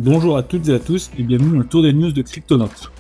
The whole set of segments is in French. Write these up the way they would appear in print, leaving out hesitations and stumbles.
Bonjour à toutes et à tous et bienvenue dans le tour des news de Cryptonotes.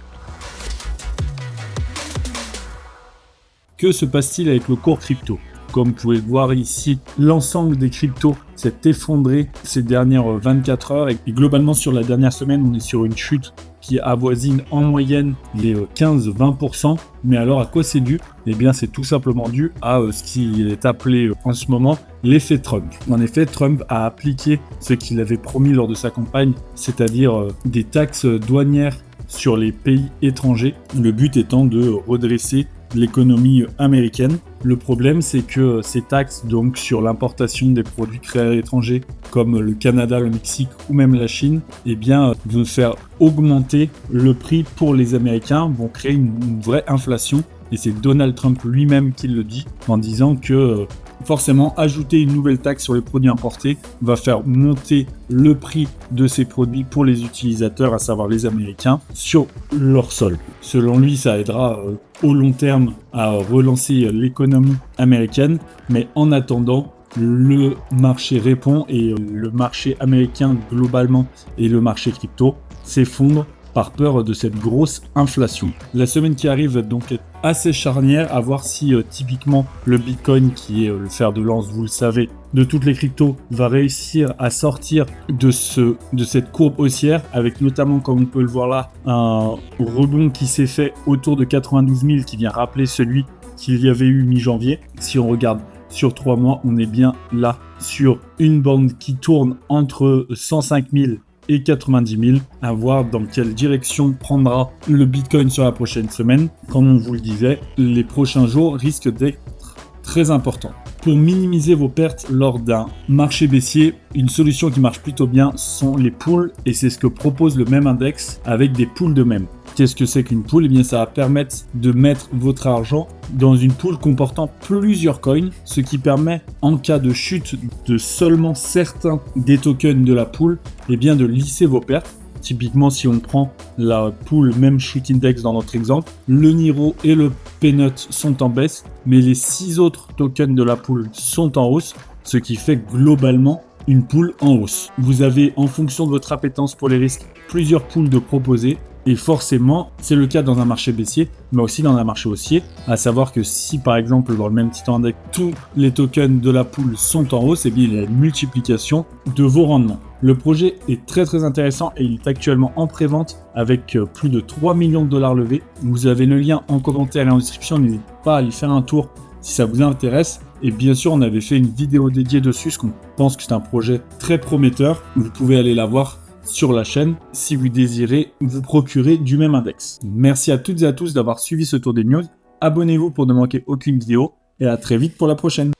Que se passe-t-il avec le cours crypto ? Comme vous pouvez le voir ici, l'ensemble des cryptos s'est effondré ces dernières 24 heures et globalement sur la dernière semaine, on est sur une chute qui avoisine en moyenne les 15-20%. Mais alors à quoi c'est dû ? Eh bien c'est tout simplement dû à ce qui est appelé en ce moment l'effet Trump. En effet, Trump a appliqué ce qu'il avait promis lors de sa campagne, c'est-à-dire des taxes douanières sur les pays étrangers, le but étant de redresser l'économie américaine. Le problème, c'est que ces taxes donc sur l'importation des produits créés à l'étranger, comme le Canada, le Mexique ou même la Chine, eh bien, vont faire augmenter le prix pour les Américains, vont créer une vraie inflation. Et c'est Donald Trump lui-même qui le dit en disant que forcément, ajouter une nouvelle taxe sur les produits importés va faire monter le prix de ces produits pour les utilisateurs, à savoir les Américains, sur leur sol. Selon lui, ça aidera au long terme à relancer l'économie américaine, mais en attendant, le marché répond et le marché américain globalement et le marché crypto s'effondrent par peur de cette grosse inflation. La semaine qui arrive va donc être assez charnière, à voir si typiquement le Bitcoin, qui est le fer de lance, vous le savez, de toutes les cryptos, va réussir à sortir de cette courbe haussière, avec notamment, comme on peut le voir là, un rebond qui s'est fait autour de 92 000, qui vient rappeler celui qu'il y avait eu mi-janvier. Si on regarde sur 3 mois, on est bien là sur une bande qui tourne entre 105 000 et 90 000, à voir dans quelle direction prendra le Bitcoin sur la prochaine semaine. Comme on vous le disait, les prochains jours risquent d'être très importants. Pour minimiser vos pertes lors d'un marché baissier, une solution qui marche plutôt bien sont les pools, et c'est ce que propose le même index avec des pools de même. Qu'est-ce que c'est qu'une pool ? Eh bien, ça va permettre de mettre votre argent dans une pool comportant plusieurs coins, ce qui permet, en cas de chute de seulement certains des tokens de la pool, eh bien, de lisser vos pertes. Typiquement, si on prend la pool même Shoot Index dans notre exemple, le Niro et le Peanut sont en baisse, mais les 6 autres tokens de la pool sont en hausse, ce qui fait globalement une pool en hausse. Vous avez, en fonction de votre appétence pour les risques, plusieurs pools de proposer. Et forcément, c'est le cas dans un marché baissier, mais aussi dans un marché haussier. À savoir que si, par exemple, dans le même titre index, tous les tokens de la pool sont en hausse, eh bien, il y a une multiplication de vos rendements. Le projet est très très intéressant et il est actuellement en pré-vente avec plus de 3 millions de dollars levés. Vous avez le lien en commentaire et en description. N'hésitez pas à aller faire un tour si ça vous intéresse. Et bien sûr, on avait fait une vidéo dédiée dessus, parce qu'on pense que c'est un projet très prometteur. Vous pouvez aller la voir sur la chaîne si vous désirez vous procurer du même index. Merci à toutes et à tous d'avoir suivi ce tour des news. Abonnez-vous pour ne manquer aucune vidéo et à très vite pour la prochaine.